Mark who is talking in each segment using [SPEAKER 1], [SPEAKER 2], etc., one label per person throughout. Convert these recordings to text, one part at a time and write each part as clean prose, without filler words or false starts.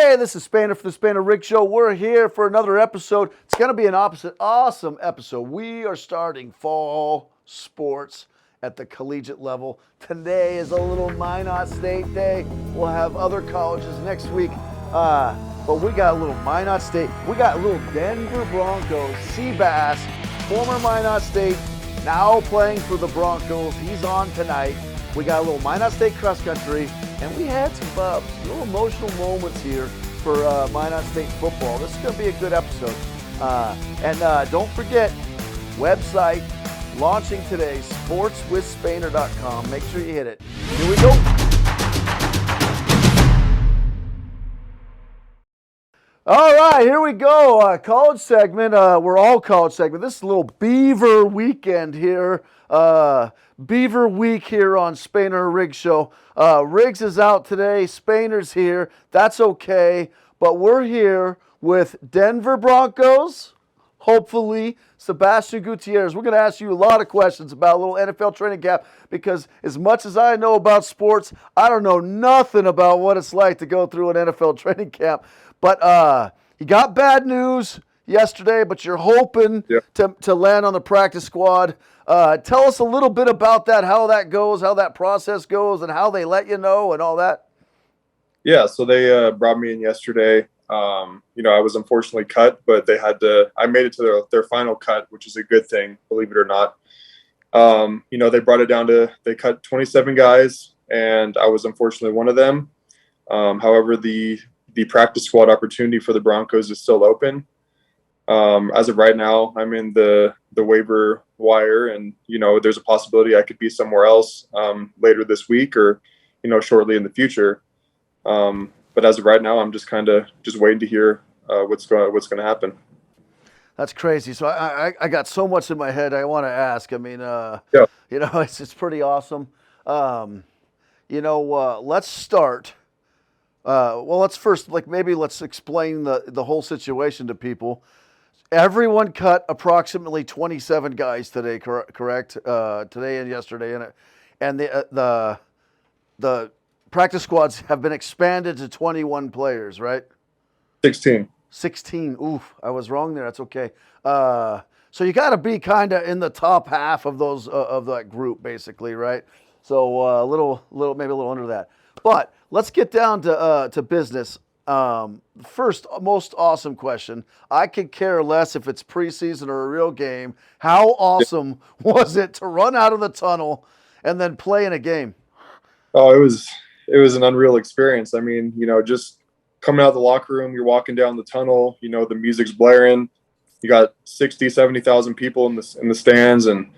[SPEAKER 1] Hey, this is Spanner for the Spanner Rig Show. We're here for another episode. It's going to be an awesome episode. We are starting fall sports at the collegiate level. Today is a little Minot State day. We'll have other colleges next week. But we got a little Minot State. We got a little Denver Broncos. Sebastian, former Minot State, now playing for the Broncos. He's on tonight. We got a little Minot State cross country. And we had some little emotional moments here for Minot State football. This is going to be a good episode. And don't forget, website launching today, sportswithspaner.com. Make sure you hit it. Here we go. All right, here we go. College segment. We're all college segment. This is a little Beaver weekend here. Beaver week here on Spanner Rig Show. Riggs is out today. Spanner's here. That's okay. But we're here with Denver Broncos, hopefully, Sebastian Gutierrez. We're going to ask you a lot of questions about a little NFL training camp because as much as I know about sports, I don't know nothing about what it's like to go through an NFL training camp. But you got bad news yesterday, but you're hoping to land on the practice squad. Tell us a little bit about that, how that goes, how that process goes, and how they let you know and all that.
[SPEAKER 2] Yeah, so they brought me in yesterday. I was unfortunately cut, but I made it to their final cut, which is a good thing, believe it or not. They brought it down they cut 27 guys, and I was unfortunately one of them. However, the practice squad opportunity for the Broncos is still open. As of right now, I'm in the waiver wire, and there's a possibility I could be somewhere else later this week or shortly in the future. But as of right now, I'm just waiting to hear what's going to happen.
[SPEAKER 1] That's crazy. So I got so much in my head I want to ask. I mean, it's pretty awesome. Let's start. Let's first let's explain the whole situation to people. Everyone cut approximately 27 guys today, correct? Today and yesterday, and the practice squads have been expanded to 21 players, right?
[SPEAKER 2] 16. 16.
[SPEAKER 1] Oof, I was wrong there. That's okay. So you got to be kind of in the top half of those of that group, basically, right? So maybe a little under that. But let's get down to business. First, most awesome question. I could care less if it's preseason or a real game. How awesome was it to run out of the tunnel and then play in a game?
[SPEAKER 2] Oh, it was an unreal experience. I mean, just coming out of the locker room, you're walking down the tunnel, the music's blaring. You got 60, 70,000 people in the stands. And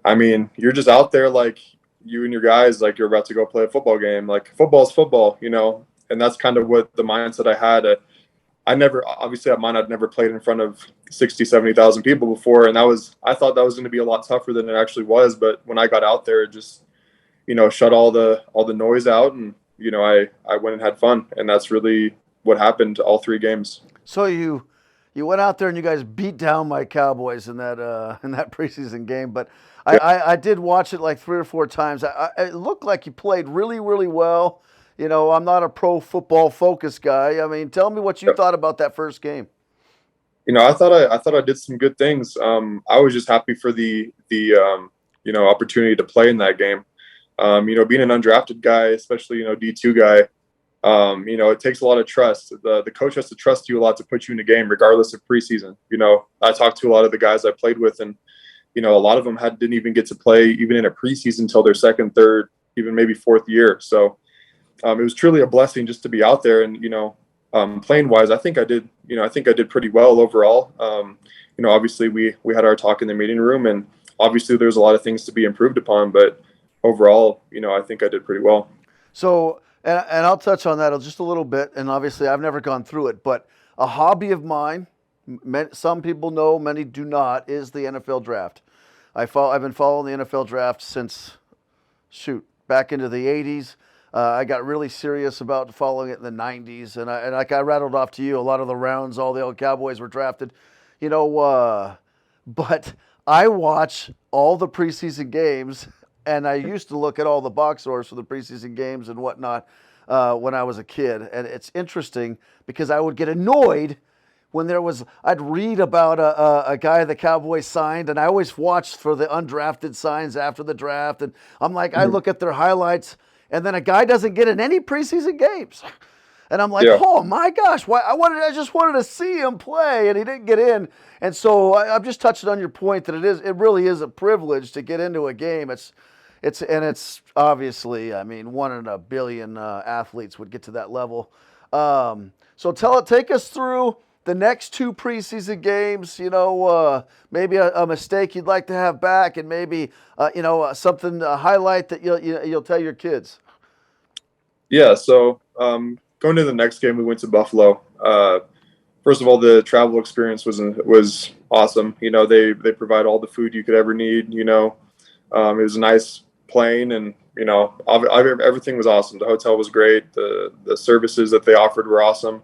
[SPEAKER 2] I mean, you're just out there like you and your guys, like you're about to go play a football game. Like football's football, and that's kind of what the mindset I had. Obviously at mine, I'd never played in front of 60, 70,000 people before. And I thought that was going to be a lot tougher than it actually was. But when I got out there, it just, shut all the noise out. And, I went and had fun. And that's really what happened all three games.
[SPEAKER 1] So you went out there and you guys beat down my Cowboys in that preseason game. But I did watch it like 3 or 4 times. It looked like you played really, really well. I'm not a pro football focused guy. I mean, tell me what you thought about that first game.
[SPEAKER 2] I thought I did some good things. I was just happy for the opportunity to play in that game. Being an undrafted guy, especially D2 guy, it takes a lot of trust. The coach has to trust you a lot to put you in a game, regardless of preseason. I talked to a lot of the guys I played with, and a lot of them didn't even get to play even in a preseason until their second, third, even maybe fourth year. So. It was truly a blessing just to be out there, and playing wise, I think I did pretty well overall. Obviously we had our talk in the meeting room, and obviously there's a lot of things to be improved upon, but overall, I think I did pretty well.
[SPEAKER 1] So, and I'll touch on that just a little bit. And obviously I've never gone through it, but a hobby of mine, some people know, many do not, is the NFL draft. I've been following the NFL draft since back into the 80s. I got really serious about following it in the 90s, and I rattled off to you a lot of the rounds all the old Cowboys were drafted, but I watch all the preseason games, and I used to look at all the box scores for the preseason games and whatnot. when I was a kid, and it's interesting because I would get annoyed when I'd read about a guy the Cowboys signed, and I always watched for the undrafted signs after the draft, and I'm like, I
[SPEAKER 2] Mhm.
[SPEAKER 1] look at their highlights, and then a guy doesn't get in any preseason games. And I'm like,
[SPEAKER 2] Yeah.
[SPEAKER 1] oh my gosh, why I just wanted to see him play, and he didn't get in. And so I'm just touching on your point that it really is a privilege to get into a game. It's obviously, I mean, 1 in 1 billion athletes would get to that level. So take us through the next 2 preseason games. Maybe a mistake you'd like to have back, and maybe something a highlight that you'll tell your kids.
[SPEAKER 2] Yeah. So going to the next game, we went to Buffalo. First of all, the travel experience was awesome. They provide all the food you could ever need. It was a nice plane, and everything was awesome. The hotel was great. The services that they offered were awesome.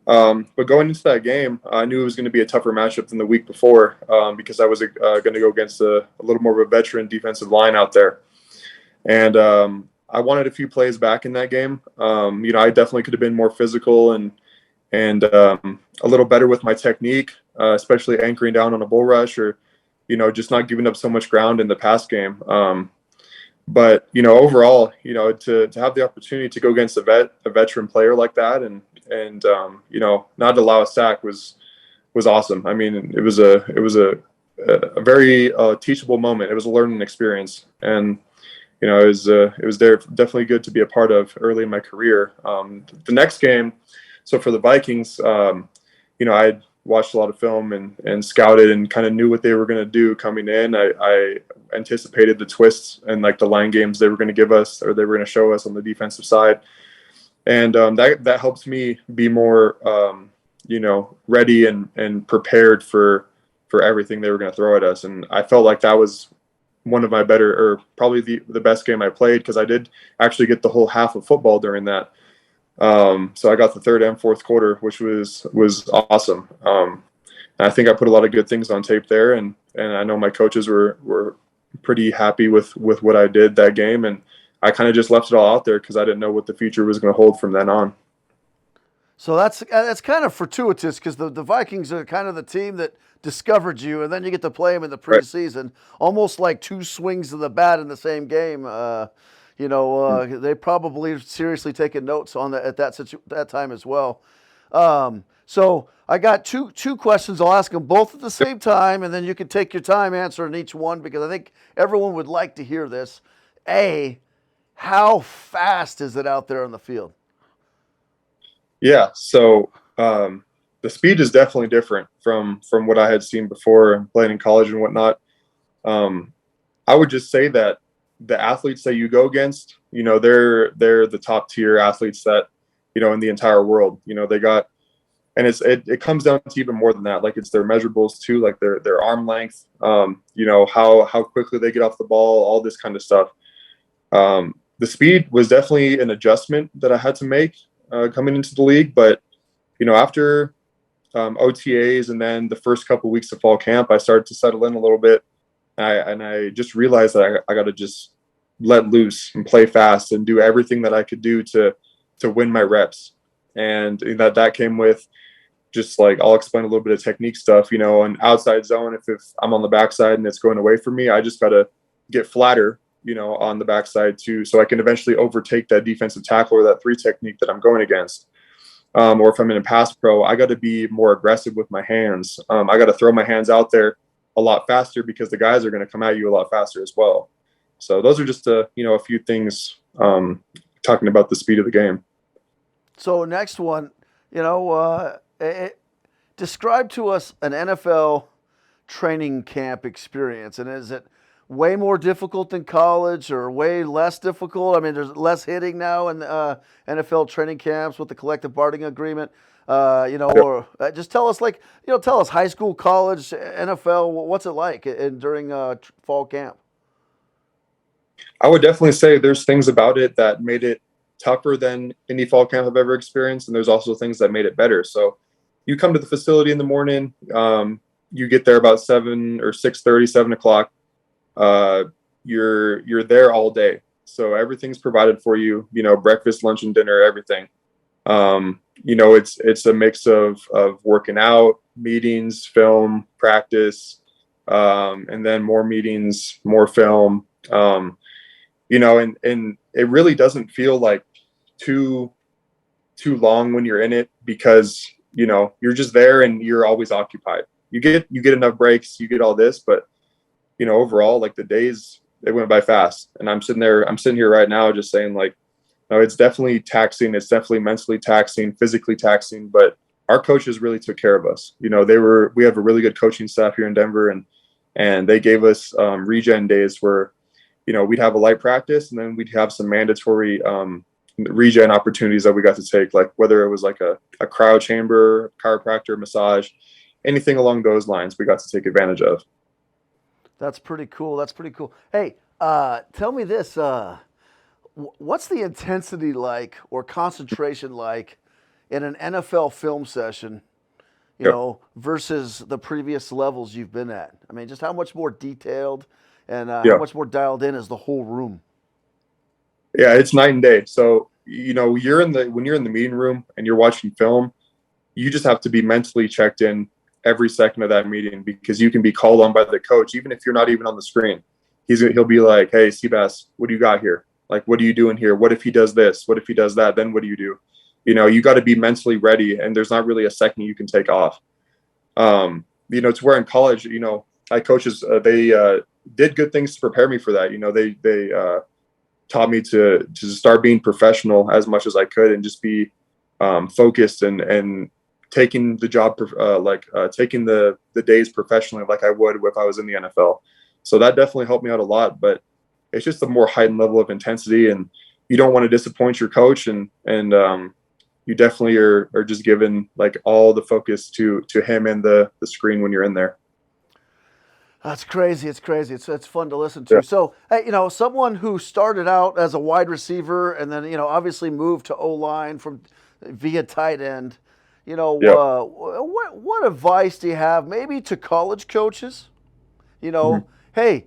[SPEAKER 2] But going into that game, I knew it was going to be a tougher matchup than the week before, because I was going to go against a little more of a veteran defensive line out there. And I wanted a few plays back in that game. I definitely could have been more physical and a little better with my technique, especially anchoring down on a bull rush, or just not giving up so much ground in the pass game. But overall, to have the opportunity to go against a veteran player like that, and not allow a sack was awesome. I mean, it was a very teachable moment. It was a learning experience, and it was definitely good to be a part of early in my career. The next game, so for the Vikings, I watched a lot of film and scouted and kind of knew what they were going to do coming in. I anticipated the twists and like the line games they were going to give us, or they were going to show us on the defensive side, and that helps me be more ready and prepared for everything they were going to throw at us. And I felt like that was one of my better, or probably the best game I played, because I did actually get the whole half of football during that. So I got the third and fourth quarter, which was awesome. And I think I put a lot of good things on tape there, and I know my coaches were pretty happy with what I did that game, and I kind of just left it all out there because I didn't know what the future was going to hold from then on.
[SPEAKER 1] So that's kind of fortuitous, because the Vikings are kind of the team that discovered you, and then you get to play them in the
[SPEAKER 2] Right.
[SPEAKER 1] preseason, almost like 2 swings of the bat in the same game. They probably seriously taken notes on that at that time as well. So I got two questions. I'll ask them both at the same time, and then you can take your time answering each one, because I think everyone would like to hear this. A, how fast is it out there on the field?
[SPEAKER 2] Yeah. So the speed is definitely different from what I had seen before and playing in college and whatnot. Um, I would just say that the athletes that you go against, they're the top tier athletes that, in the entire world. They got, and it comes down to even more than that. Like, it's their measurables too, like their arm length, how quickly they get off the ball, all this kind of stuff. The speed was definitely an adjustment that I had to make coming into the league, but after OTAs and then the first couple of weeks of fall camp, I started to settle in a little bit. I just realized that I got to just let loose and play fast and do everything that I could do to win my reps. And that came with just, like, I'll explain a little bit of technique stuff, an outside zone. If I'm on the backside and it's going away from me, I just got to get flatter, on the backside too, so I can eventually overtake that defensive tackle or that 3 technique that I'm going against. Or if I'm in a pass pro, I got to be more aggressive with my hands. I got to throw my hands out there a lot faster, because the guys are going to come at you a lot faster as well. So those are just a few things, talking about the speed of the game.
[SPEAKER 1] So next one, describe to us an NFL training camp experience, and is it way more difficult than college, or way less difficult? I mean, there's less hitting now in NFL training camps with the collective bargaining agreement. Or just tell us, tell us high school, college, NFL. What's it like during fall camp?
[SPEAKER 2] I would definitely say there's things about it that made it tougher than any fall camp I've ever experienced, and there's also things that made it better. So you come to the facility in the morning, you get there about 7 or 6:30, 7 o'clock. You're there all day. So everything's provided for you, breakfast, lunch, and dinner, everything. It's a mix of working out, meetings, film, practice, and then more meetings, more film. And it really doesn't feel like too long when you're in it, because you're just there and you're always occupied. You get enough breaks, you get all this, but overall, like, the days, they went by fast. And I'm sitting here right now just saying, like, no, it's definitely taxing. It's definitely mentally taxing, physically taxing, but our coaches really took care of us. We have a really good coaching staff here in Denver, and they gave us regen days where we'd have a light practice, and then we'd have some mandatory regen opportunities that we got to take, like whether it was like a cryo chamber, chiropractor, massage, anything along those lines, we got to take advantage of.
[SPEAKER 1] That's pretty cool. That's pretty cool. Hey, tell me this. What's the intensity like or concentration like in an NFL film session,
[SPEAKER 2] Yep.
[SPEAKER 1] versus the previous levels you've been at? I mean, just how much more detailed and how
[SPEAKER 2] Yeah.
[SPEAKER 1] much more dialed in is the whole room?
[SPEAKER 2] Yeah, it's night and day. So, when you're in the meeting room and you're watching film, you just have to be mentally checked in every second of that meeting, because you can be called on by the coach, even if you're not even on the screen. He'll be like, "Hey, Sebastian, what do you got here? Like, what are you doing here? What if he does this? What if he does that? Then what do you do?" You got to be mentally ready, and there's not really a second you can take off. To where in college, my coaches, they did good things to prepare me for that. They taught me to start being professional as much as I could, and just be focused, and taking the job, taking the days professionally, like I would if I was in the NFL. So that definitely helped me out a lot. But it's just a more heightened level of intensity, and you don't want to disappoint your coach, and you definitely are just given like all the focus to him and the screen when you're in there.
[SPEAKER 1] That's crazy. It's crazy. It's fun to listen
[SPEAKER 2] Yeah.
[SPEAKER 1] to. So, hey, someone who started out as a wide receiver and then, obviously moved to O line from via tight end.
[SPEAKER 2] Yeah.
[SPEAKER 1] What advice do you have maybe to college coaches?
[SPEAKER 2] Mhm.
[SPEAKER 1] Hey,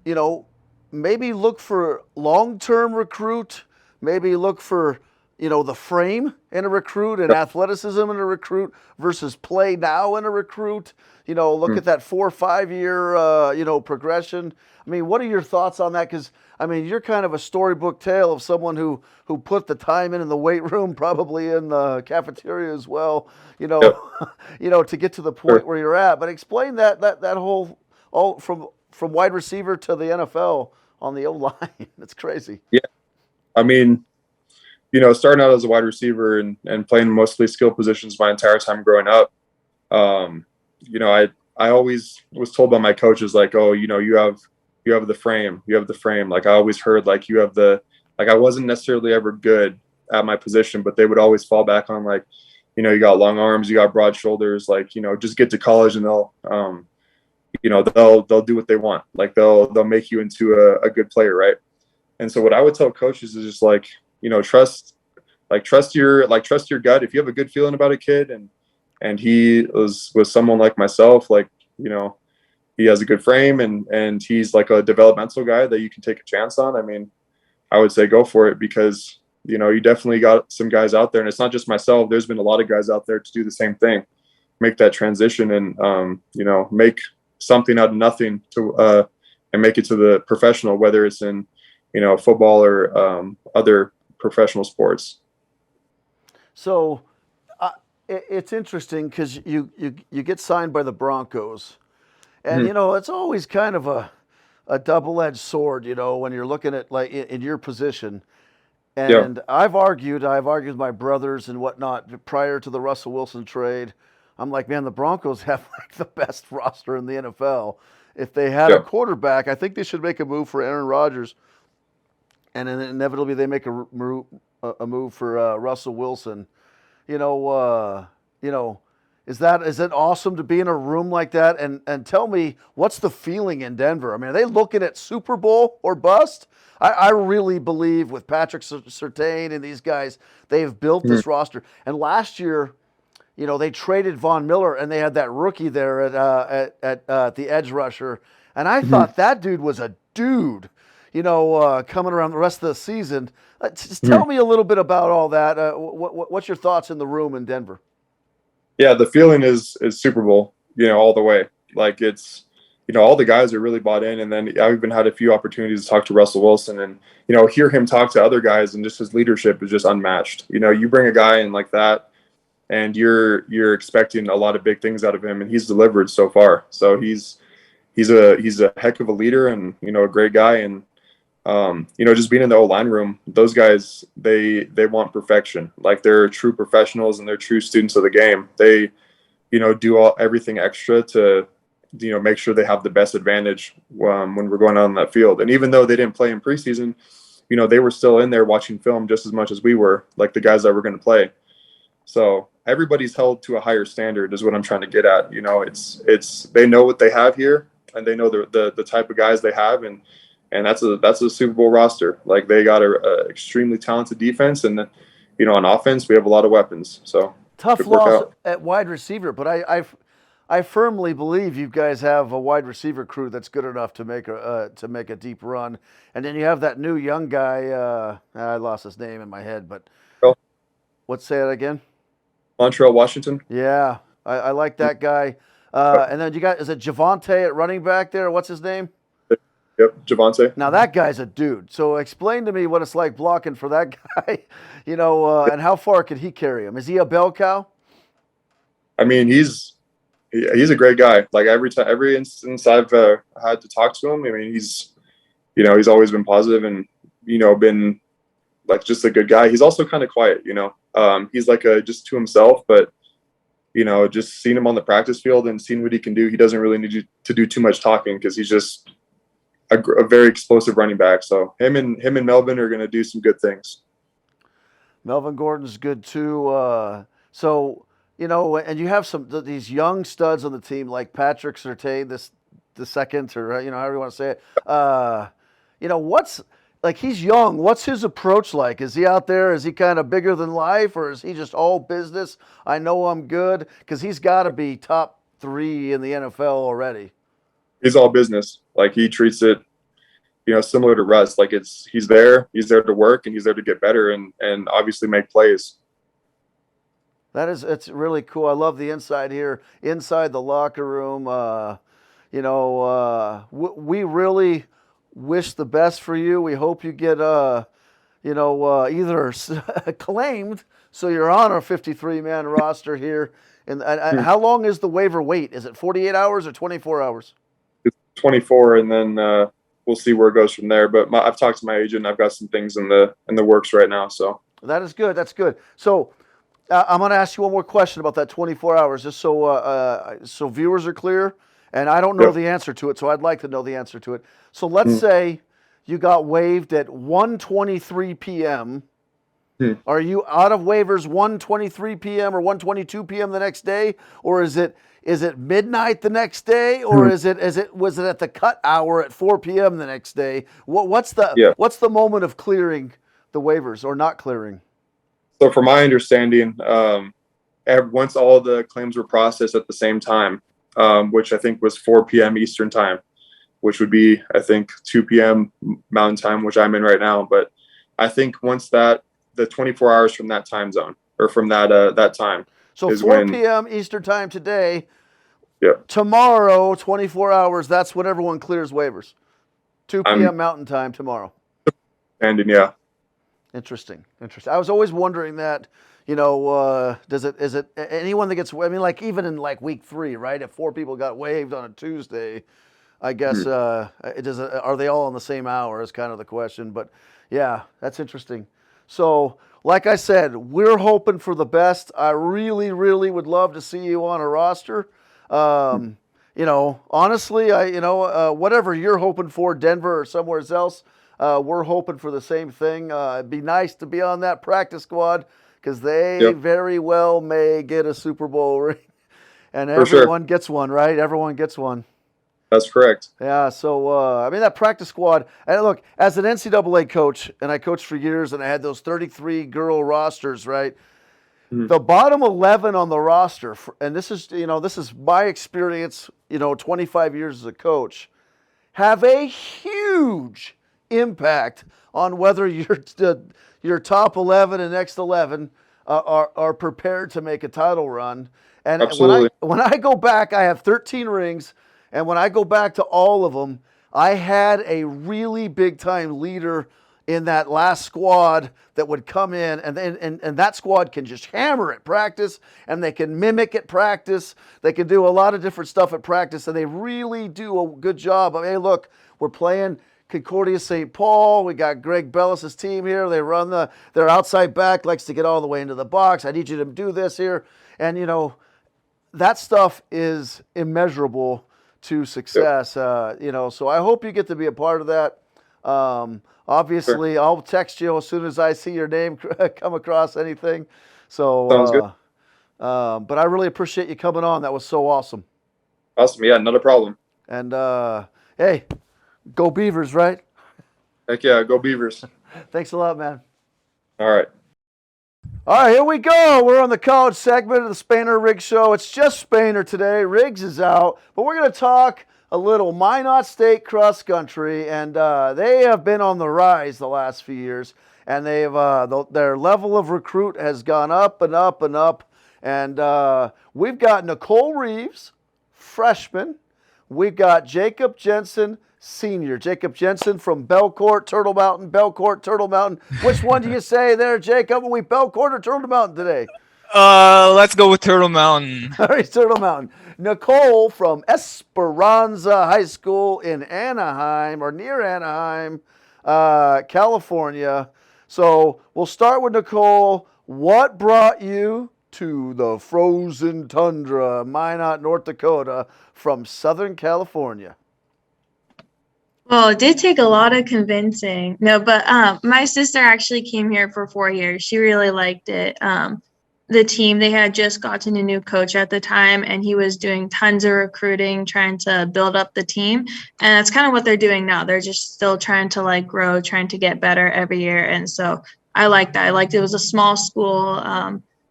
[SPEAKER 1] you know, maybe look for long-term recruit, maybe look for, the frame in a recruit and athleticism in a recruit versus play now in a recruit. Look
[SPEAKER 2] Mhm.
[SPEAKER 1] at that 4 or 5 year, progression. I mean, what are your thoughts on that? Because I mean, you're kind of a storybook tale of someone who put the time in the weight room, probably in the cafeteria as well.
[SPEAKER 2] Yeah.
[SPEAKER 1] To get to the
[SPEAKER 2] Sure.
[SPEAKER 1] point where you're at. But explain that whole all from wide receiver to the NFL on the O line. It's crazy.
[SPEAKER 2] Yeah. I mean, starting out as a wide receiver, and playing mostly skill positions my entire time growing up, um, I always was told by my coaches, like, "Oh, you have the frame, you have the frame." Like, I always heard, like, you have the, like, I wasn't necessarily ever good at my position, but they would always fall back on, like, you got long arms, you got broad shoulders, like, just get to college and they'll do what they want. Like, they'll make you into a good player, right? And so what I would tell coaches is just, like, trust your gut. If you have a good feeling about a kid, and he was someone like myself, like, he has a good frame, and he's like a developmental guy that you can take a chance on. I mean, I would say go for it, because you definitely got some guys out there, and it's not just myself. There's been a lot of guys out there to do the same thing, make that transition, and make something out of nothing and make it to the professional, whether it's in football or other professional sports.
[SPEAKER 1] So it's interesting because you get signed by the Broncos, and
[SPEAKER 2] Mhm.
[SPEAKER 1] it's always kind of a double-edged sword, when you're looking at like in your position.
[SPEAKER 2] Yeah.
[SPEAKER 1] And I've argued with my brothers and whatnot prior to the Russell Wilson trade. I'm like, man, the Broncos have like the best roster in the NFL. If they had a
[SPEAKER 2] Yeah.
[SPEAKER 1] quarterback, I think they should make a move for Aaron Rodgers, and then inevitably they make a move for Russell Wilson. You know, uh, you know, is it awesome to be in a room like that? And tell me, what's the feeling in Denver? I mean, are they looking at Super Bowl or bust? I really believe with Patrick Surtain and these guys, they've built
[SPEAKER 2] Mhm.
[SPEAKER 1] this roster. And last year, they traded Von Miller and they had that rookie there at the edge rusher, and I
[SPEAKER 2] Mhm.
[SPEAKER 1] thought that dude was a dude. coming around the rest of the season. Just tell me a little bit about all that. What's your thoughts in the room in Denver?
[SPEAKER 2] Yeah, the feeling is Super Bowl, all the way. Like it's, all the guys are really bought in. And then I've even had a few opportunities to talk to Russell Wilson and, hear him talk to other guys, and just his leadership is just unmatched. You bring a guy in like that and you're expecting a lot of big things out of him, and he's delivered so far. So he's a heck of a leader, and, a great guy. And, just being in the O-line room, those guys, they want perfection. Like they're true professionals and they're true students of the game. They, do everything extra to, make sure they have the best advantage when we're going out on that field. And even though they didn't play in preseason, they were still in there watching film just as much as we were, like the guys that were going to play. So everybody's held to a higher standard is what I'm trying to get at. It's they know what they have here, and they know the type of guys they have, and that's a Super Bowl roster. Like they got a extremely talented defense, and on offense we have a lot of weapons. So
[SPEAKER 1] tough loss at wide receiver, but I firmly believe you guys have a wide receiver crew that's good enough to make a deep run. And then you have that new young guy. I lost his name in my head, but let's say it again.
[SPEAKER 2] Montreal Washington.
[SPEAKER 1] Yeah, I like that guy. And then is it Javonte at running back there? What's his name?
[SPEAKER 2] Yep, Javonte.
[SPEAKER 1] Now that guy's a dude. So explain to me what it's like blocking for that guy, and how far could he carry him? Is he a bell cow?
[SPEAKER 2] I mean, he's a great guy. Like every instance I've had to talk to him, I mean, he's always been positive and, been like just a good guy. He's also kind of quiet, he's like just to himself, but, just seeing him on the practice field and seeing what he can do, he doesn't really need to do too much talking because he's just a very explosive running back. So him and Melvin are going to do some good things.
[SPEAKER 1] Melvin Gordon's good too. And you have these young studs on the team like Patrick Surtain, the second, or however you want to say it. What's like he's young. What's his approach like? Is he out there? Is he kind of bigger than life, or is he just all business? I know I'm good, because he's got to be top 3 in the NFL already.
[SPEAKER 2] He's all business. Like he treats it, similar to Russ. Like he's there to work, and he's there to get better and obviously make plays.
[SPEAKER 1] It's really cool. I love the inside here, inside the locker room. We really wish the best for you. We hope you get, either claimed, so you're on our 53-man roster here. And how long is the waiver wait? Is it 48 hours or 24 hours?
[SPEAKER 2] It's 24, and then we'll see where it goes from there. But I've talked to my agent. I've got some things in the works right now. So
[SPEAKER 1] that is good. That's good. So I'm going to ask you one more question about that 24 hours, just so viewers are clear. And I don't know the answer to it, so I'd like to know the answer to it. So let's say you got waived at 1:23 p.m. Are you out of waivers 1:23 p.m. or 1:22 p.m. the next day, or is it midnight the next day, or was it at the cut hour at 4 p.m. the next day? What's the moment of clearing the waivers or not clearing?
[SPEAKER 2] So from my understanding, once all the claims were processed at the same time, which I think was 4 p.m. Eastern time, which would be, I think, 2 p.m. Mountain time, which I'm in right now. But I think once the 24 hours from that time zone, or from that time.
[SPEAKER 1] So 4 p.m. Eastern time today.
[SPEAKER 2] Yeah.
[SPEAKER 1] Tomorrow, 24 hours, that's when everyone clears waivers. 2 p.m. Mountain time tomorrow.
[SPEAKER 2] And yeah.
[SPEAKER 1] Interesting. I was always wondering that, is it anyone that gets, like even in like week 3, right? If 4 people got waived on a Tuesday, I guess, are they all on the same hour is kind of the question. But yeah, that's interesting. So like I said, we're hoping for the best. I really, really would love to see you on a roster. Honestly, whatever you're hoping for, Denver or somewhere else, we're hoping for the same thing. It'd be nice to be on that practice squad, because they very well may get a Super Bowl ring, and everyone gets one, right? Everyone gets one.
[SPEAKER 2] That's correct.
[SPEAKER 1] Yeah, so, that practice squad, and look, as an NCAA coach, and I coached for years, and I had those 33 girl rosters, right? The bottom 11 on the roster, and this is my experience, 25 years as a coach, have a huge impact on whether your top 11 and next 11 are prepared to make a title run. And
[SPEAKER 2] Absolutely.
[SPEAKER 1] when I go back, I have 13 rings, and when I go back to all of them, I had a really big time leader in that last squad that would come in, and that squad can just hammer at practice, and they can mimic at practice. They can do a lot of different stuff at practice, and they really do a good job of, hey, look, we're playing Concordia St. Paul. We got Greg Bellis' team here. They run their outside back, likes to get all the way into the box. I need you to do this here. And, that stuff is immeasurable to success, so I hope you get to be a part of that. Obviously, sure. I'll text you as soon as I see your name come across anything. So,
[SPEAKER 2] sounds good.
[SPEAKER 1] But I really appreciate you coming on. That was so awesome.
[SPEAKER 2] Awesome. Yeah, not a problem.
[SPEAKER 1] And, hey, go Beavers, right?
[SPEAKER 2] Heck yeah, go Beavers.
[SPEAKER 1] Thanks a lot, man.
[SPEAKER 2] All right.
[SPEAKER 1] All right, here we go. We're on the college segment of the Spainer Riggs Show. It's just Spainer today. Riggs is out, but we're going to talk a little Minot State cross country, and they have been on the rise the last few years, and they've their level of recruit has gone up and up and up. And we've got Nicole Reeves, freshman. We've got Jacob Jensen, senior. Jacob Jensen from Belcourt, Turtle Mountain, Belcourt, Turtle Mountain. Which one do you say there, Jacob? Are we Belcourt or Turtle Mountain today?
[SPEAKER 3] Let's go with Turtle Mountain.
[SPEAKER 1] All right, Turtle Mountain. Nicole from Esperanza High School in Anaheim, or near Anaheim, California. So we'll start with Nicole. What brought you to the frozen tundra, Minot, North Dakota, from Southern California?
[SPEAKER 4] Well, it did take a lot of convincing. No, but my sister actually came here for 4 years. She really liked it. The team, they had just gotten a new coach at the time, and he was doing tons of recruiting, trying to build up the team. And that's kind of what they're doing now. They're just still trying to grow, trying to get better every year. And so I liked that. I liked it was a small school.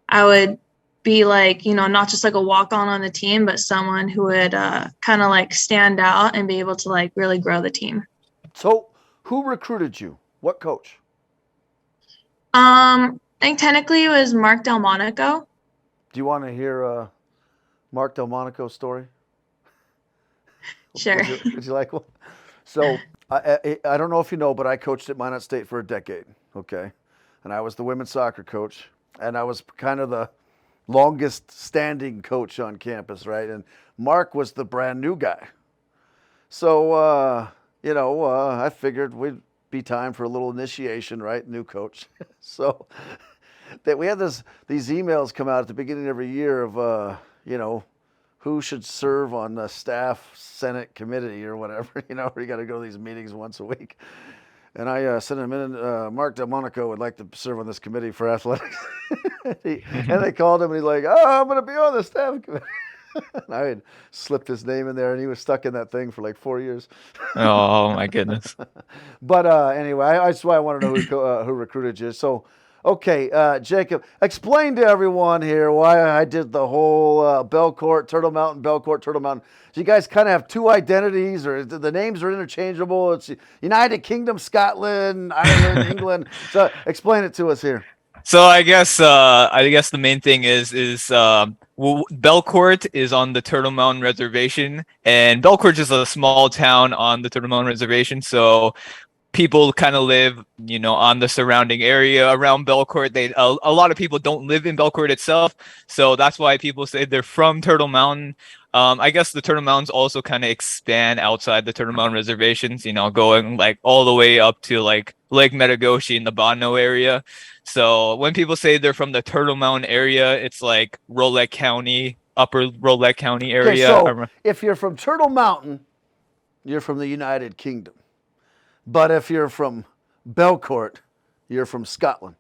[SPEAKER 4] I would be not just a walk-on on the team, but someone who would kind of stand out and be able to really grow the team.
[SPEAKER 1] So who recruited you? What coach?
[SPEAKER 4] I think technically it was Mark Delmonico.
[SPEAKER 1] Do you want to hear Mark Delmonico's story?
[SPEAKER 4] Sure.
[SPEAKER 1] Would you like one? So I don't know if you know, but I coached at Minot State for a decade, okay? And I was the women's soccer coach, and I was kind of the longest standing coach on campus, right? And Mark was the brand new guy. So, I figured we'd be time for a little initiation, right? New coach. So that we had these emails come out at the beginning of every year of, who should serve on the staff Senate committee or whatever, you got to go to these meetings once a week. And I sent him in, Mark Delmonico would like to serve on this committee for athletics. And they called him, and he's like, I'm going to be on the staff committee. And I had slipped his name in there, and he was stuck in that thing for 4 years.
[SPEAKER 3] Oh, my goodness.
[SPEAKER 1] But anyway, that's why I want to know who recruited you. So, okay, Jacob, explain to everyone here why I did the whole Belcourt, Turtle Mountain, Belcourt, Turtle Mountain. So you guys kind of have two identities, or the names are interchangeable. It's United Kingdom, Scotland, Ireland, England. So explain it to us here.
[SPEAKER 3] So I guess the main thing is Belcourt is on the Turtle Mountain Reservation, and Belcourt is a small town on the Turtle Mountain Reservation. So people kind of live, on the surrounding area around Belcourt. A lot of people don't live in Belcourt itself, so that's why people say they're from Turtle Mountain. I guess the Turtle Mountains also kind of expand outside the Turtle Mountain reservations, going all the way up to Lake Metagoshi in the Bono area. So when people say they're from the Turtle Mountain area, it's Rolette County, upper Rolette County area.
[SPEAKER 1] Okay, so if you're from Turtle Mountain, you're from the United Kingdom. But if you're from Belcourt, you're from Scotland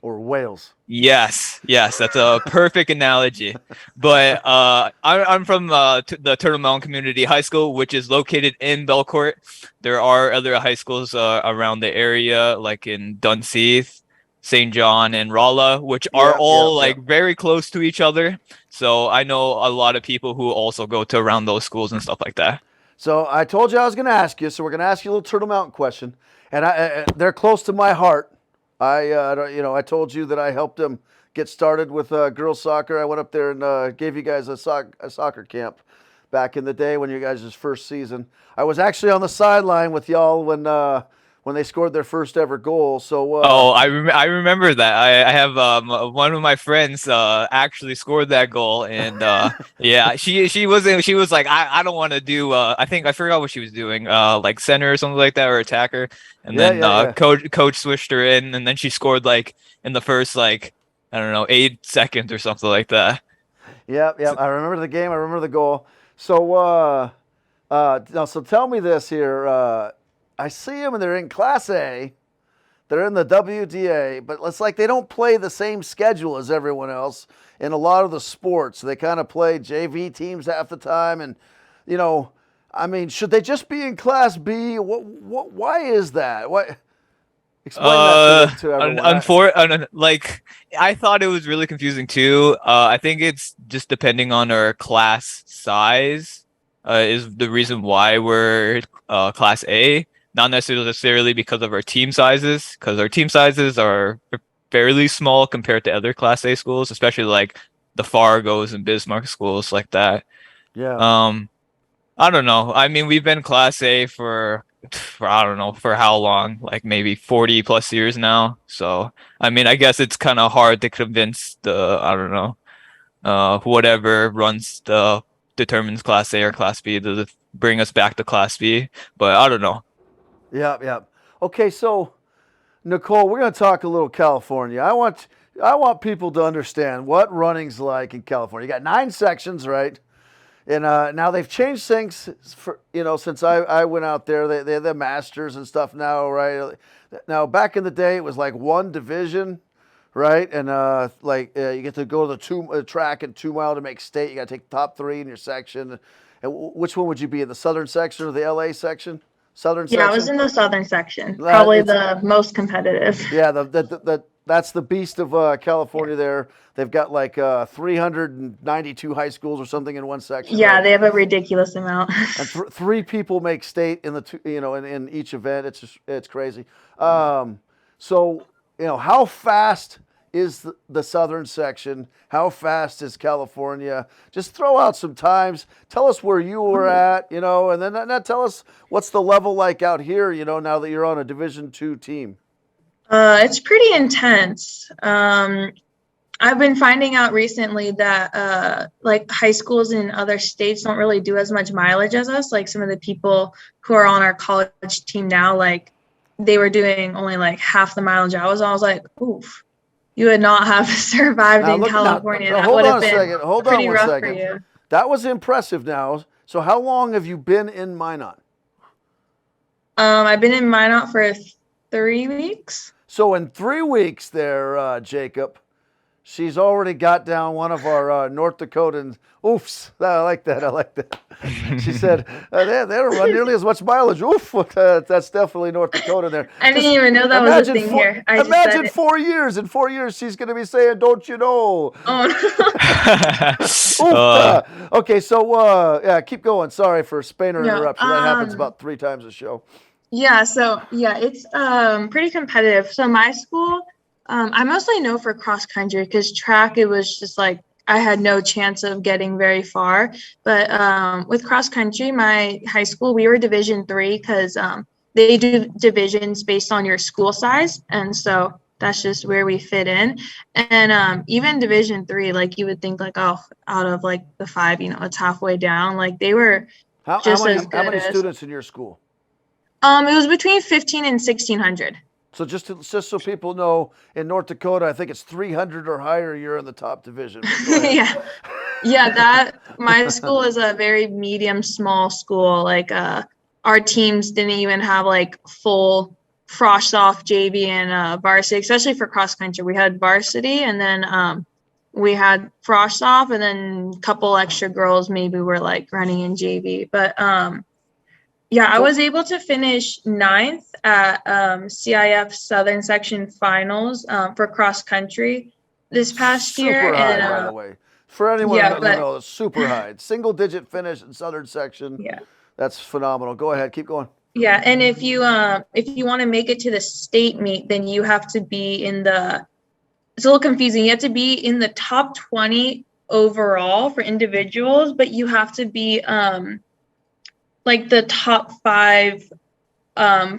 [SPEAKER 1] or Wales.
[SPEAKER 3] Yes, that's a perfect analogy. But I'm from the Turtle Mountain Community High School, which is located in Belcourt. There are other high schools around the area, like in Dunseith, St. John, and Rolla, which are all very close to each other. So I know a lot of people who also go to around those schools and stuff like that.
[SPEAKER 1] So I told you I was going to ask you. So we're going to ask you a little Turtle Mountain question, and they're close to my heart. I told you that I helped them get started with girls soccer. I went up there and gave you guys a soccer camp back in the day when you guys' first season. I was actually on the sideline with y'all when they scored their first ever goal. So
[SPEAKER 3] I remember that. I have one of my friends actually scored that goal, and yeah, she was like, I don't want to do I think I forgot what she was doing, like center or something like that, or attacker, and then
[SPEAKER 1] yeah.
[SPEAKER 3] coach switched her in, and then she scored like in the first, like, I don't know, 8 seconds or something like that.
[SPEAKER 1] Yeah. I remember the game. I remember the goal. So now, so tell me this here. I see them and they're in Class A. They're in the WDA, but it's like they don't play the same schedule as everyone else in a lot of the sports. They kind of play JV teams half the time, and I mean, should they just be in Class B? Why is that? Why? Explain that to everyone.
[SPEAKER 3] Like, I thought it was really confusing too. I think it's just depending on our class size, is the reason why we're Class A. Not necessarily because of our team sizes, because our team sizes are fairly small compared to other Class A schools, especially like the Fargos and Bismarck schools like that.
[SPEAKER 1] Yeah.
[SPEAKER 3] I don't know. I mean, we've been Class A for I don't know for how long, like maybe 40 plus years now. So, I mean, I guess it's kind of hard to convince I don't know, whatever determines Class A or Class B to bring us back to Class B. But I don't know.
[SPEAKER 1] Yeah. Okay, so Nicole, we're going to talk a little California. I want people to understand what running's like in California. You got 9 sections, right? And now they've changed things since I went out there. They have the masters and stuff now, right? Now back in the day, it was like 1 division, right? And you get to go to the track and 2 mile to make state. You got to take the top 3 in your section. And which one would you be in, the southern section or the LA section? Southern section?
[SPEAKER 4] Yeah, I was in the southern section. Probably the most competitive.
[SPEAKER 1] Yeah, that's the beast of California there. They've got like 392 high schools or something in one section.
[SPEAKER 4] Yeah,
[SPEAKER 1] right?
[SPEAKER 4] they have a ridiculous amount.
[SPEAKER 1] And 3 people make state in in each event. It's crazy. So how fast is the southern section? How fast is California? Just throw out some times. Tell us where you were at, and then tell us what's the level like out here, now that you're on a Division II team.
[SPEAKER 4] It's pretty intense. I've been finding out recently that like high schools in other states don't really do as much mileage as us. Like some of the people who are on our college team now, like they were doing only like half the mileage I was. I was like, oof. You would not have survived in California. That would have been pretty rough for you.
[SPEAKER 1] That was impressive now. So how long have you been in Minot?
[SPEAKER 4] I've been in Minot for 3 weeks.
[SPEAKER 1] So in 3 weeks there, Jacob, she's already got down one of our North Dakotans. Oofs. I like that. She said, they don't run nearly as much mileage. Oof. That's definitely North Dakota there.
[SPEAKER 4] I didn't even know that was a thing here.
[SPEAKER 1] Imagine 4 years. In 4 years, she's going to be saying, don't you know?
[SPEAKER 4] Oh,
[SPEAKER 1] no. Okay, so keep going. Sorry for Spainer interruption. That happens about 3 times a show.
[SPEAKER 4] Yeah, so it's pretty competitive. So my school, I mostly know for cross country because track, it was just like I had no chance of getting very far. But with cross country, my high school, we were Division III because they do divisions based on your school size. And so that's just where we fit in. And even Division III, like you would think like, oh, out of like the 5, it's halfway down. Like they were
[SPEAKER 1] as good. How many students in your school?
[SPEAKER 4] It was between 1,500 and 1,600.
[SPEAKER 1] So just so people know, in North Dakota, I think it's 300 or higher. You're in the top division.
[SPEAKER 4] Yeah. That my school is a very medium, small school. Like our teams didn't even have like full frosh off JV and varsity, especially for cross country. We had varsity and then we had frosh off and then a couple extra girls maybe were like running in JV. But I was able to finish 9th at CIF Southern Section Finals for cross country this past year.
[SPEAKER 1] Super high, by the way. For anyone who doesn't know, it's super high. Single digit finish in Southern Section.
[SPEAKER 4] Yeah.
[SPEAKER 1] That's phenomenal. Go ahead, keep going.
[SPEAKER 4] Yeah, and if you want to make it to the state meet, then you have to be in the. It's a little confusing. You have to be in the top 20 overall for individuals, but you have to be like the top 5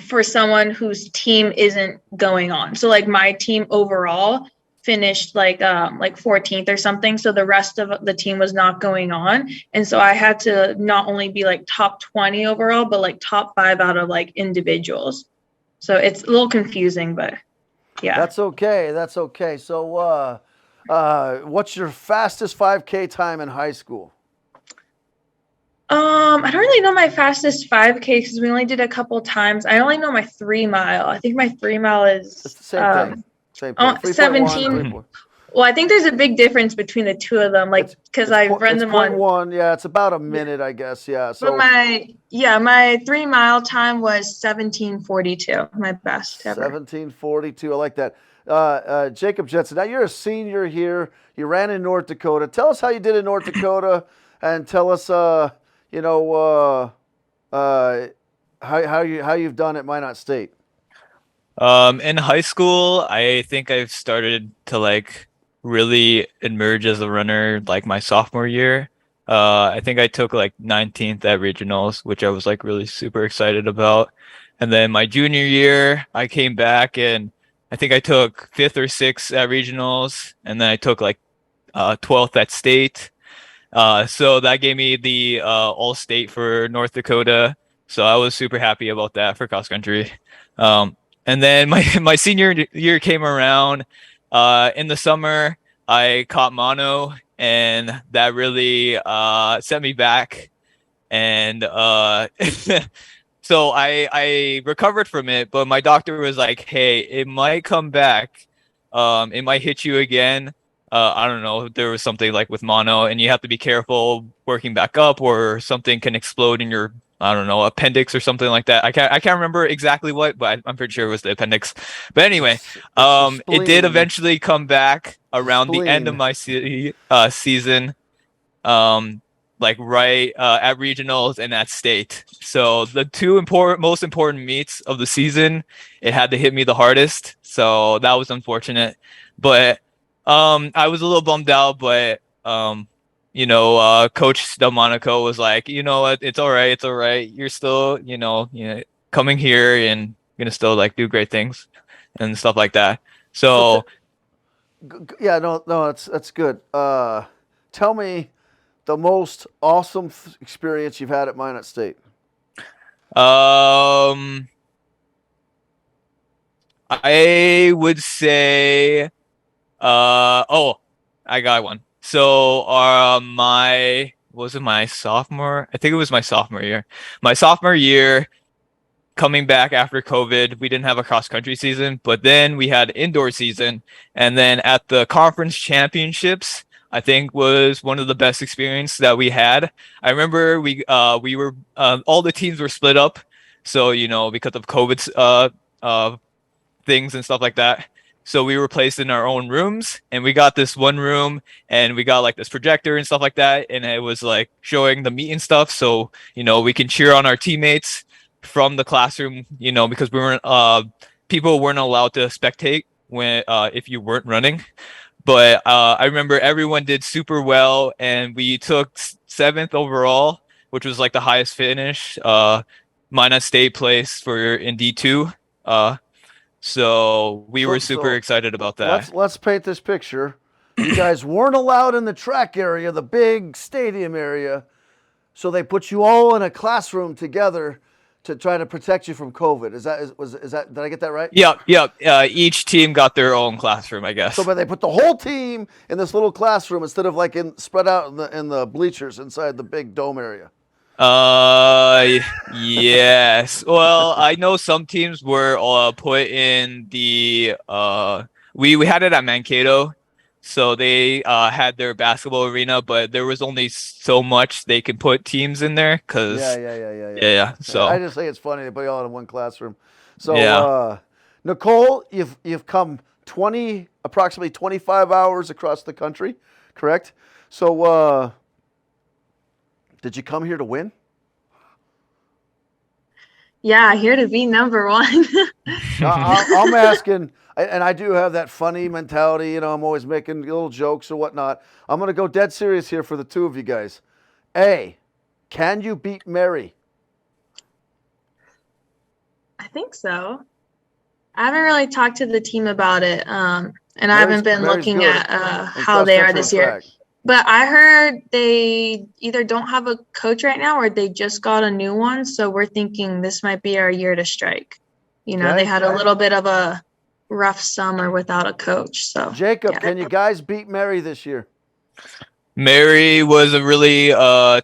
[SPEAKER 4] for someone whose team isn't going on. So like my team overall finished like 14th or something. So the rest of the team was not going on. And so I had to not only be like top 20 overall, but like top 5 out of like individuals. So it's a little confusing, but yeah.
[SPEAKER 1] That's okay. That's okay. So what's your fastest 5K time in high school?
[SPEAKER 4] I don't really know my fastest 5K because we only did a couple times. I only know my 3 mile. I think my 3 mile is
[SPEAKER 1] It's the same thing. Same thing. 3.1,
[SPEAKER 4] 17.
[SPEAKER 1] 3.1.
[SPEAKER 4] Well, I think there's a big difference between the two of them, like because I run them on.
[SPEAKER 1] 0.1. Yeah, it's about a minute, I guess. Yeah. So
[SPEAKER 4] But my 3 mile time was 17:42, my best ever.
[SPEAKER 1] 17:42. I like that. Jacob Jensen. Now you're a senior here. You ran in North Dakota. Tell us how you did in North Dakota, and tell us, how you've done at Minot State.
[SPEAKER 3] In high school, I think I've started to like really emerge as a runner like my sophomore year. I think I took like 19th at regionals, which I was like really super excited about. And then my junior year, I came back and I think I took 5th or 6th at regionals, and then I took like 12th at state. So that gave me the all state for North Dakota. So I was super happy about that for cross country. And then my senior year came around. In the summer, I caught mono, and that really set me back. And so I recovered from it, but my doctor was like, "Hey, it might come back. It might hit you again. I don't know. There was something like with mono, and you have to be careful working back up, or something can explode in your, I don't know, appendix or something like that. I can't remember exactly what, but I'm pretty sure it was the appendix. But anyway, it did eventually come back around the end of my season, like right at regionals and at state. So the two most important meets of the season, it had to hit me the hardest. So that was unfortunate, but I was a little bummed out, but Coach Delmonico was like, you know what, it's all right, it's all right. You're still, coming here and gonna still like do great things and stuff like that. So
[SPEAKER 1] yeah, no, that's good. Tell me the most awesome experience you've had at Minot State.
[SPEAKER 3] I would say, I got one. So, was it my sophomore? I think it was my sophomore year. My sophomore year, coming back after COVID, we didn't have a cross country season, but then we had indoor season. And then at the conference championships, I think was one of the best experience that we had. I remember we were all the teams were split up. So, because of COVID things and stuff like that. So we were placed in our own rooms, and we got this one room, and we got like this projector and stuff like that. And it was like showing the meet and stuff. So, we can cheer on our teammates from the classroom, because we weren't, people weren't allowed to spectate when, if you weren't running. But I remember everyone did super well, and we took 7th overall, which was like the highest finish. Minot State place for in D2. So we were super excited about that.
[SPEAKER 1] Let's paint this picture. You guys weren't allowed in the track area, the big stadium area, so they put you all in a classroom together to try to protect you from COVID. Is that did I get that right?
[SPEAKER 3] Yep. Each team got their own classroom, I guess.
[SPEAKER 1] So, but they put the whole team in this little classroom instead of like spread out in the bleachers inside the big dome area.
[SPEAKER 3] Yes. Well, I know some teams were put in the we had it at Mankato, so they had their basketball arena, but there was only so much they could put teams in there because yeah. So
[SPEAKER 1] I just think it's funny they put you all in one classroom. So
[SPEAKER 3] yeah.
[SPEAKER 1] Nicole, you've come approximately 25 hours across the country, correct? So did you come here to win?
[SPEAKER 4] Yeah, here to be number one.
[SPEAKER 1] I'm asking, and I do have that funny mentality. You know, I'm always making little jokes or whatnot. I'm going to go dead serious here for the two of you guys. A, can you beat Mary?
[SPEAKER 4] I think so. I haven't really talked to the team about it, and I haven't been
[SPEAKER 1] Mary's
[SPEAKER 4] looking
[SPEAKER 1] good
[SPEAKER 4] at
[SPEAKER 1] in
[SPEAKER 4] how they are
[SPEAKER 1] cross-country
[SPEAKER 4] this
[SPEAKER 1] and
[SPEAKER 4] year.
[SPEAKER 1] track.
[SPEAKER 4] But I heard they either don't have a coach right now or they just got a new one. So we're thinking this might be our year to strike. You know,
[SPEAKER 1] Okay.
[SPEAKER 4] they had a little bit of a rough summer without a coach. So
[SPEAKER 1] Jacob,
[SPEAKER 4] yeah.
[SPEAKER 1] can you guys beat Mary this year?
[SPEAKER 3] Mary was a really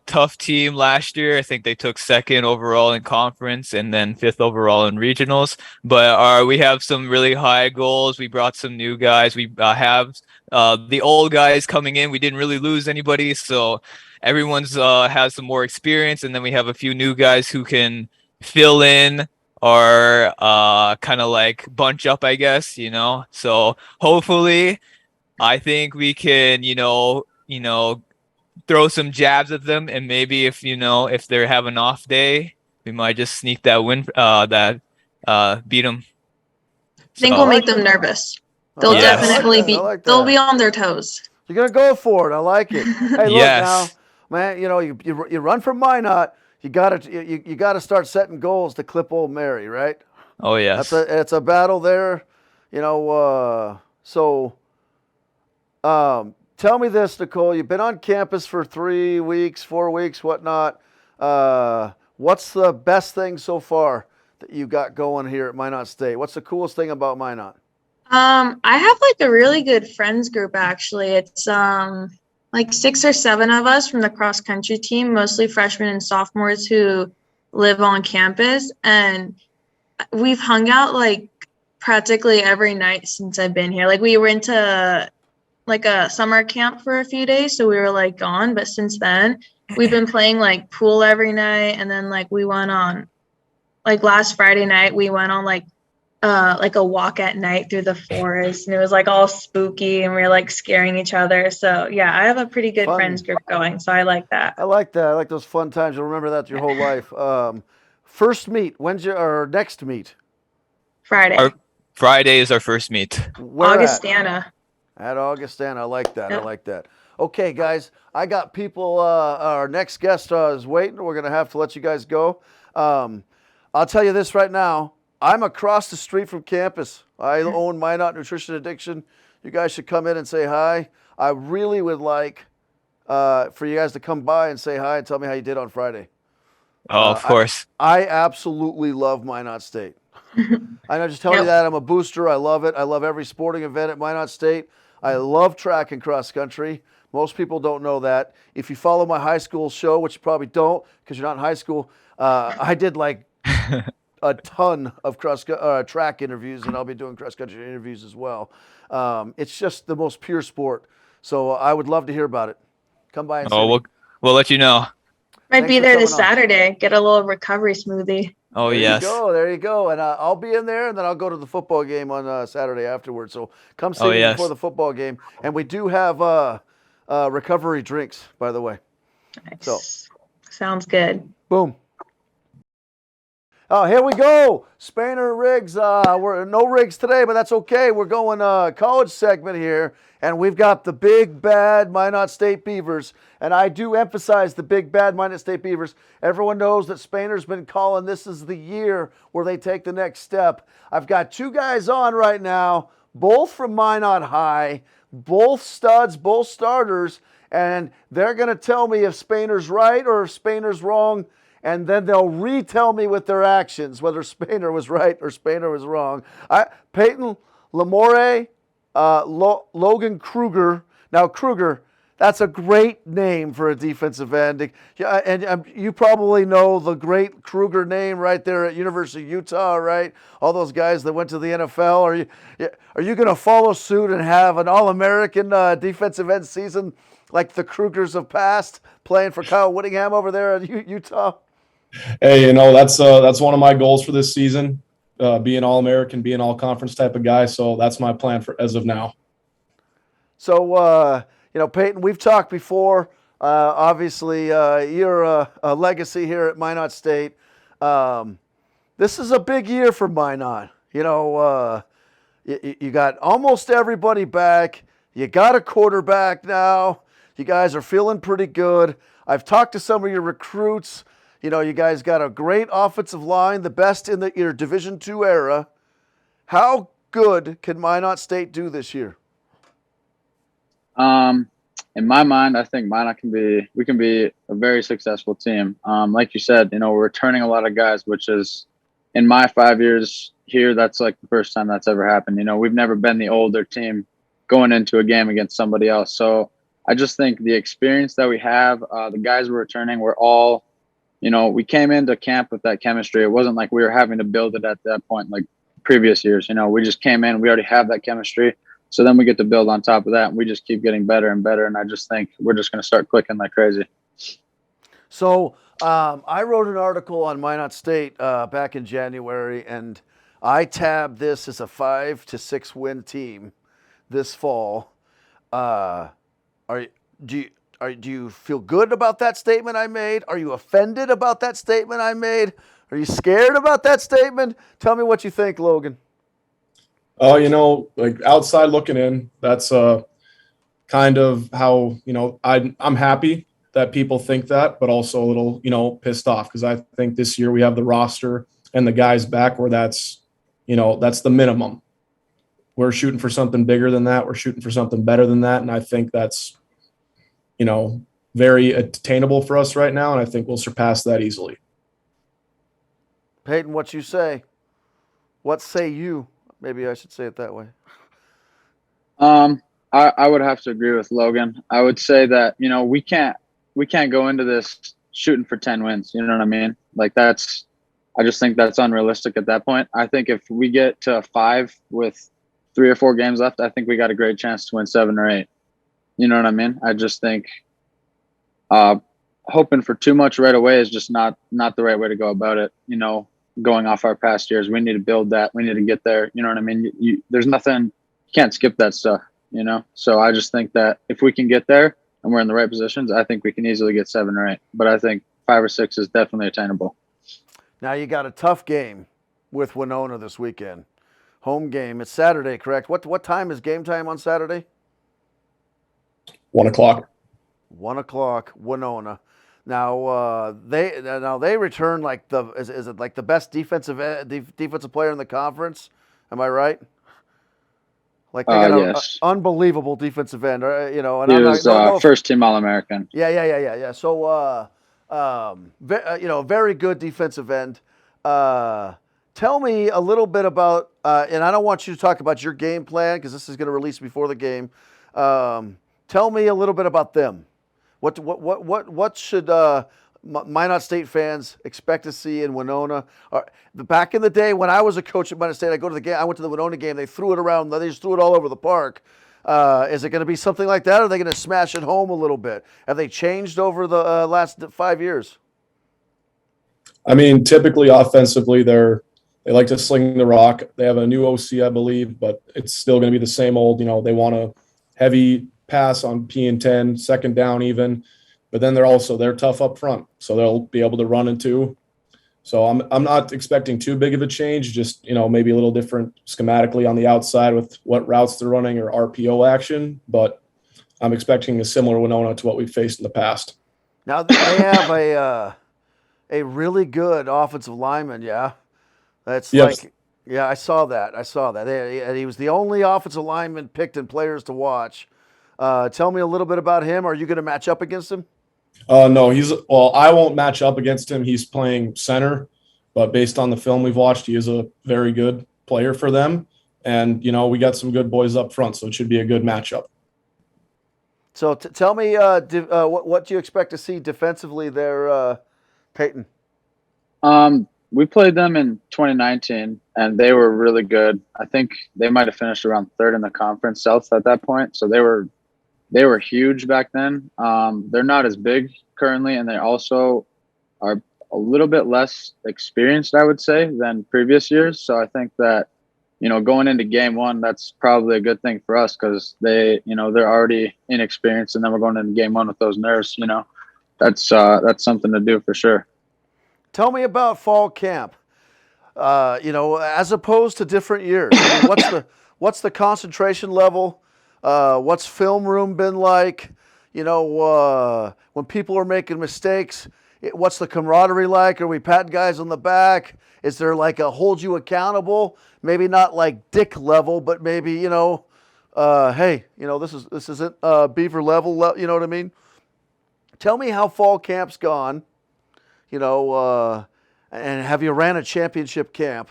[SPEAKER 3] tough team last year. I think they took second overall in conference and then fifth overall in regionals. But we have some really high goals. We brought some new guys. We have the old guys coming in. We didn't really lose anybody, so everyone's has some more experience. And then we have a few new guys who can fill in or kind of like bunch up, I guess. So hopefully. I think we can, throw some jabs at them, and maybe if they have an off day, we might just sneak that win, beat them.
[SPEAKER 4] I think we'll make them nervous. They'll
[SPEAKER 3] Yes.
[SPEAKER 4] definitely
[SPEAKER 1] I like that.
[SPEAKER 4] they'll be on their toes.
[SPEAKER 1] You're gonna go for it. I like it. Hey, look
[SPEAKER 3] Yes.
[SPEAKER 1] now, man. You know you run from Minot. You gotta start setting goals to clip old Mary, right?
[SPEAKER 3] Oh yes.
[SPEAKER 1] It's a battle there. You know. Tell me this, Nicole. You've been on campus for 3 weeks, 4 weeks, whatnot. What's the best thing so far that you got going here at Minot State? What's the coolest thing about Minot?
[SPEAKER 4] I have like a really good friends group actually. It's like 6 or 7 of us from the cross country team, mostly freshmen and sophomores who live on campus, and we've hung out like practically every night since I've been here. Like we went to like a summer camp for a few days, so we were like gone, but since then we've been playing like pool every night, and then like we went on like last Friday night we went on like a walk at night through the forest, and it was like all spooky and we were like scaring each other. So yeah, I have a pretty good friends group going, so I like that.
[SPEAKER 1] I like that. I like those fun times. You'll remember that your whole life. First meet. When's your next meet?
[SPEAKER 4] Friday.
[SPEAKER 3] Friday is our first meet.
[SPEAKER 1] Where
[SPEAKER 4] Augustana.
[SPEAKER 1] At Augustana. I like that.
[SPEAKER 4] Yep.
[SPEAKER 1] I like that. Okay, guys. I got people. Our next guest is waiting. We're gonna have to let you guys go. I'll tell you this right now. I'm across the street from campus. I own Minot Nutrition Addiction. You guys should come in and say hi. I really would like for you guys to come by and say hi and tell me how you did on Friday.
[SPEAKER 3] Oh, of course.
[SPEAKER 1] I absolutely love Minot State. I know, just tell you that. I'm a booster. I love it. I love every sporting event at Minot State. I love track and cross country. Most people don't know that. If you follow my high school show, which you probably don't because you're not in high school, I did like a ton of track interviews, and I'll be doing cross country interviews as well. It's just the most pure sport. So I would love to hear about it. Come by and see me.
[SPEAKER 3] We'll let you know.
[SPEAKER 4] Might be there this Saturday. Get a little recovery smoothie.
[SPEAKER 3] Oh, yes.
[SPEAKER 1] There you go. And I'll be in there, and then I'll go to the football game on Saturday afterwards. So come see me before the football game. And we do have recovery drinks, by the way.
[SPEAKER 4] Nice.
[SPEAKER 1] So
[SPEAKER 4] sounds good.
[SPEAKER 1] Boom. Oh, here we go. Spainer Riggs. We're no Riggs today, but that's okay. We're going college segment here, and we've got the big bad Minot State Beavers. And I do emphasize the big bad Minot State Beavers. Everyone knows that Spainer's been calling this is the year where they take the next step. I've got 2 guys on right now, both from Minot High, both studs, both starters, and they're going to tell me if Spainer's right or if Spainer's wrong. And then they'll retell me with their actions whether Spainer was right or Spainer was wrong. Peyton Lamore, Logan Kruger. Now, Kruger, that's a great name for a defensive end. And you probably know the great Kruger name right there at University of Utah, right? All those guys that went to the NFL. Are you going to follow suit and have an All-American defensive end season like the Krugers of past, playing for Kyle Whittingham over there at Utah?
[SPEAKER 5] Hey, that's one of my goals for this season, be an All-American, be an All-Conference type of guy. So that's my plan for as of now.
[SPEAKER 1] So, Peyton, we've talked before. Obviously, you're a legacy here at Minot State. This is a big year for Minot. You got almost everybody back. You got a quarterback now. You guys are feeling pretty good. I've talked to some of your recruits. You guys got a great offensive line, the best in your Division II era. How good can Minot State do this year?
[SPEAKER 6] In my mind, I think we can be a very successful team. Like you said, we're returning a lot of guys, which is in my 5 years here, that's like the first time that's ever happened. We've never been the older team going into a game against somebody else. So I just think the experience that we have, the guys we're returning, we're all, we came into camp with that chemistry. It wasn't like we were having to build it at that point like previous years. We just came in, we already have that chemistry. So then we get to build on top of that, and we just keep getting better and better. And I just think we're just going to start clicking like crazy.
[SPEAKER 1] So I wrote an article on Minot State back in January, and I tabbed this as a 5 to 6 win team this fall. Do you feel good about that statement I made? Are you offended about that statement I made? Are you scared about that statement? Tell me what you think, Logan.
[SPEAKER 5] Like outside looking in, that's kind of how, I'm happy that people think that, but also a little, pissed off because I think this year we have the roster and the guys back where that's the minimum. We're shooting for something bigger than that. We're shooting for something better than that. And I think that's, very attainable for us right now. And I think we'll surpass that easily.
[SPEAKER 1] Peyton, what you say? What say you? Maybe I should say it that way.
[SPEAKER 6] I would have to agree with Logan. I would say that, we can't go into this shooting for 10 wins. You know what I mean? Like I just think that's unrealistic at that point. I think if we get to 5 with 3 or 4 games left, I think we got a great chance to win 7 or 8. You know what I mean? I just think hoping for too much right away is just not the right way to go about it. Going off our past years, we need to build that. We need to get there. You know what I mean? There's nothing, you can't skip that stuff, So I just think that if we can get there and we're in the right positions, I think we can easily get 7 or 8. But I think 5 or 6 is definitely attainable.
[SPEAKER 1] Now you got a tough game with Winona this weekend. Home game. It's Saturday, correct? What time is game time on Saturday?
[SPEAKER 5] 1 o'clock.
[SPEAKER 1] 1 o'clock, Winona. Now they return like is it like the best defensive player in the conference? Am I right? Like they got an unbelievable defensive end, And
[SPEAKER 6] he was first team All-American.
[SPEAKER 1] Yeah. So very good defensive end. Tell me a little bit about, and I don't want you to talk about your game plan because this is going to release before the game. Tell me a little bit about them. What should Minot State fans expect to see in Winona? Back in the day when I was a coach at Minot State, I went to the Winona game. They threw it around. They just threw it all over the park. Is it going to be something like that, or are they going to smash it home a little bit? Have they changed over the last 5 years?
[SPEAKER 5] I mean, typically offensively, they like to sling the rock. They have a new OC, I believe, but it's still going to be the same old. They want a heavy pass on P and 10, second down even. But then they're tough up front, so they'll be able to run into. So I'm not expecting too big of a change. Just maybe a little different schematically on the outside with what routes they're running or RPO action. But I'm expecting a similar Winona to what we've faced in the past.
[SPEAKER 1] Now they have a really good offensive lineman. Yeah, that's
[SPEAKER 5] yes.
[SPEAKER 1] I saw that. He was the only offensive lineman picked in players to watch. Tell me a little bit about him. Are you going to match up against him?
[SPEAKER 5] No, I won't match up against him. He's playing center, but based on the film we've watched, he is a very good player for them. And, we got some good boys up front, so it should be a good matchup.
[SPEAKER 1] So tell me what do you expect to see defensively there, Peyton?
[SPEAKER 6] We played them in 2019, and they were really good. I think they might have finished around 3rd in the conference South at that point. So they were huge back then. They're not as big currently, and they also are a little bit less experienced, I would say, than previous years. So I think that, going into game 1, that's probably a good thing for us because they're already inexperienced, and then we're going into game 1 with those nerves. That's something to do for sure.
[SPEAKER 1] Tell me about fall camp. as opposed to different years? I mean, what's the concentration level? What's film room been like? When people are making mistakes, what's the camaraderie like? Are we patting guys on the back? Is there like a hold you accountable? Maybe not like dick level, but maybe, hey, this isn't Beaver level, you know what I mean? Tell me how fall camp's gone, and have you ran a championship camp?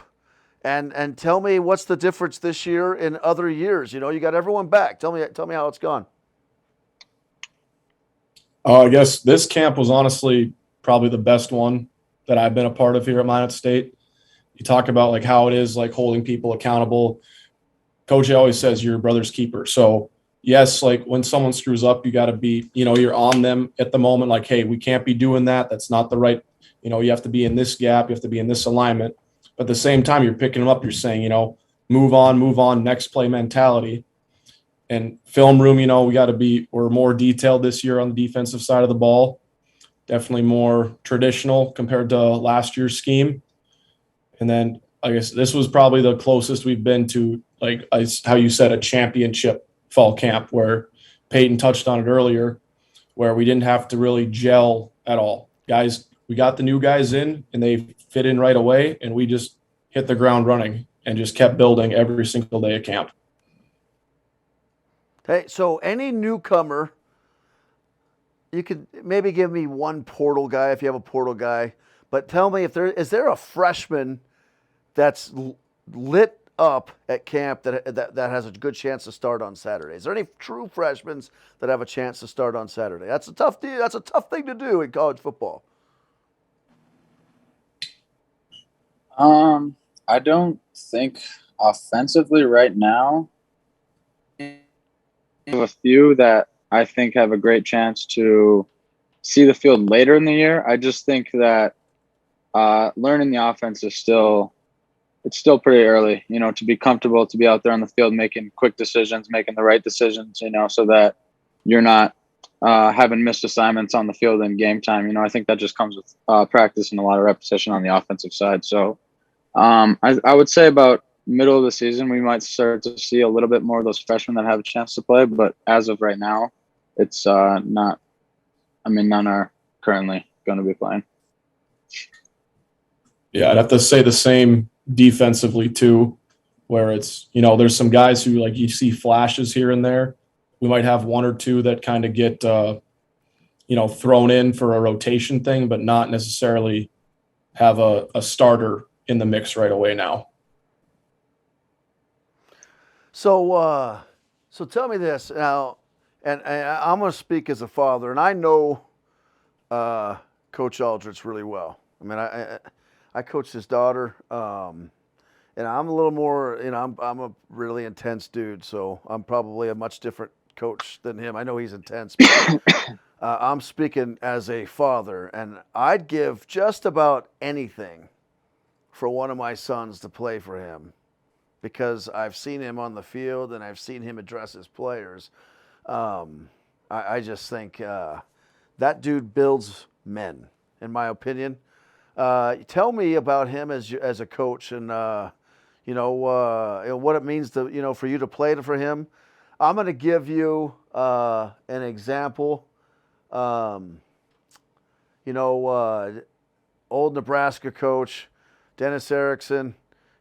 [SPEAKER 1] And tell me what's the difference this year in other years. You got everyone back. Tell me how it's gone.
[SPEAKER 5] I guess this camp was honestly probably the best one that I've been a part of here at Minot State. You talk about like how it is like holding people accountable. Coach always says you're your brother's keeper. So yes, like when someone screws up, you got to be, you're on them at the moment. Like, hey, we can't be doing that. That's not the right, you have to be in this gap. You have to be in this alignment. But at the same time, you're picking them up. You're saying, move on, next play mentality. And film room, we're more detailed this year on the defensive side of the ball. Definitely more traditional compared to last year's scheme. And then I guess this was probably the closest we've been to, like how you said, a championship fall camp, where Peyton touched on it earlier, where we didn't have to really gel at all. Guys, we got the new guys in and they fit in right away, and we just hit the ground running and just kept building every single day at camp.
[SPEAKER 1] Hey, so any newcomer, you could maybe give me one portal guy if you have a portal guy, but tell me is there a freshman that's lit up at camp that has a good chance to start on Saturday? Is there any true freshmen that have a chance to start on Saturday? That's a tough deal. That's a tough thing to do in college football.
[SPEAKER 6] I don't think offensively right now. Have a few that I think have a great chance to see the field later in the year. I just think that learning the offense is still pretty early, to be comfortable, to be out there on the field making quick decisions, making the right decisions, so that you're not having missed assignments on the field in game time. I think that just comes with practice and a lot of repetition on the offensive side. So I would say about middle of the season, we might start to see a little bit more of those freshmen that have a chance to play. But as of right now, it's not. I mean, none are currently going to be playing.
[SPEAKER 5] Yeah, I'd have to say the same defensively too, where it's, there's some guys who like you see flashes here and there. We might have one or two that kind of get, thrown in for a rotation thing, but not necessarily have a starter in the mix right away now.
[SPEAKER 1] So tell me this now, and I'm going to speak as a father, and I know Coach Aldrich really well. I mean, I coached his daughter, and I'm a little more, I'm a really intense dude, so I'm probably a much different coach than him. I know he's intense, but I'm speaking as a father, and I'd give just about anything for one of my sons to play for him, because I've seen him on the field and I've seen him address his players. I just think that dude builds men, in my opinion. Tell me about him as a coach, and what it means to for you to play for him. I'm going to give you an example. Old Nebraska coach Dennis Erickson.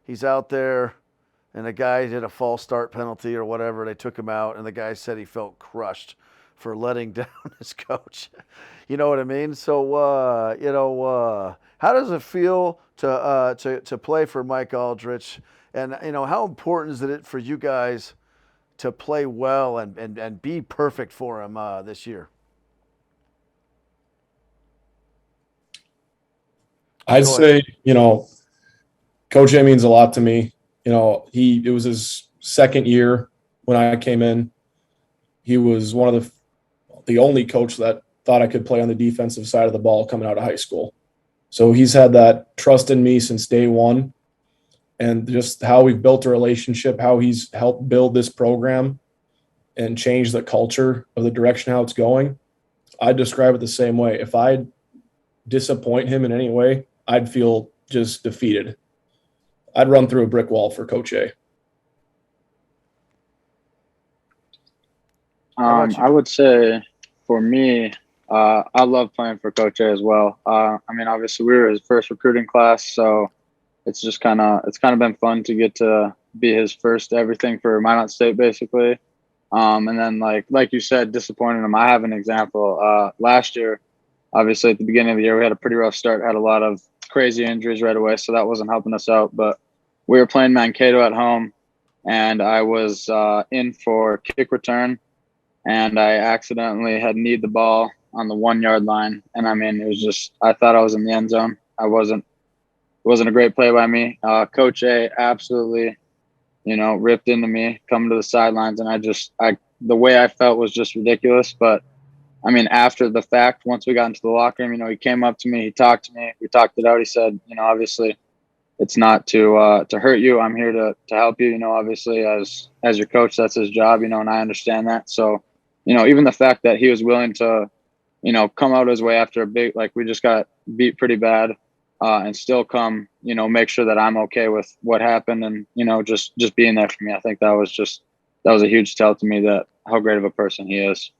[SPEAKER 1] He's out there, and the guy did a false start penalty or whatever. They took him out, and the guy said he felt crushed for letting down his coach. You know what I mean? So, how does it feel to play for Mike Aldrich? And, how important is it for you guys to play well and be perfect for him this year?
[SPEAKER 5] I'd say, Coach A means a lot to me. It was his second year when I came in. He was one of the only coach that thought I could play on the defensive side of the ball coming out of high school. So he's had that trust in me since day one, and just how we've built a relationship, how he's helped build this program and change the culture of the direction how it's going. I'd describe it the same way. If I disappoint him in any way, I'd feel just defeated. I'd run through a brick wall for Coach A.
[SPEAKER 1] How about you?
[SPEAKER 6] I would say for me, I love playing for Coach A as well. I mean, obviously we were his first recruiting class, so it's kind of been fun to get to be his first everything for Minot State, basically. And then like you said, disappointing him. I have an example. Last year, obviously at the beginning of the year, we had a pretty rough start, had a lot of crazy injuries right away, so that wasn't helping us out. But we were playing Mankato at home, and I was in for kick return, and I accidentally had kneed the ball on the 1 yard line. And I mean, it was just, I thought I was in the end zone. It wasn't a great play by me. Coach A absolutely, ripped into me coming to the sidelines. And the way I felt was just ridiculous. But I mean, after the fact, once we got into the locker room, he came up to me, he talked to me, we talked it out. He said, obviously it's not to hurt you. I'm here to help you, obviously as your coach, that's his job, and I understand that. So, even the fact that he was willing to, come out his way after a big, like we just got beat pretty bad, and still come, make sure that I'm okay with what happened and, just being there for me. I think that was a huge tell to me that how great of a person he is.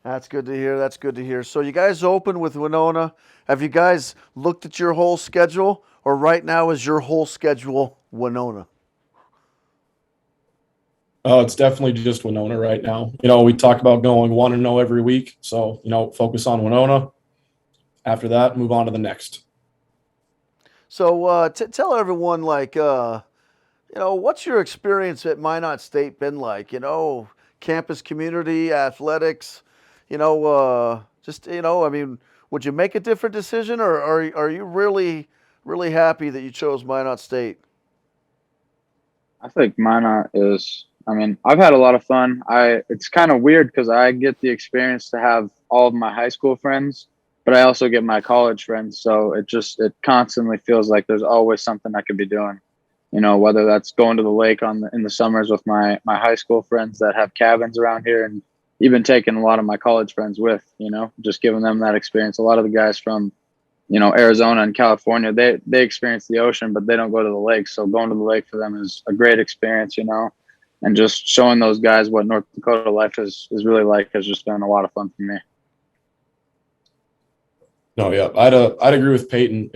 [SPEAKER 1] That's good to hear. That's good to hear. So you guys open with Winona. Have you guys looked at your whole schedule, or right now is your whole schedule Winona?
[SPEAKER 5] It's definitely just Winona right now. We talk about going 1-0 every week. So, focus on Winona. After that, move on to the next.
[SPEAKER 1] So tell everyone, what's your experience at Minot State been like? Campus community, athletics, I mean, would you make a different decision, or are you really, really happy that you chose Minot State?
[SPEAKER 6] I think Minot is, I mean, I've had a lot of fun. It's kind of weird because I get the experience to have all of my high school friends, but I also get my college friends. So it constantly feels like there's always something I could be doing, whether that's going to the lake in the summers with my high school friends that have cabins around here, and even taking a lot of my college friends with, just giving them that experience. A lot of the guys from, Arizona and California, they experience the ocean, but they don't go to the lake. So going to the lake for them is a great experience, and just showing those guys what North Dakota life is really like has just been a lot of fun for me.
[SPEAKER 5] No, yeah, I'd agree with Peyton.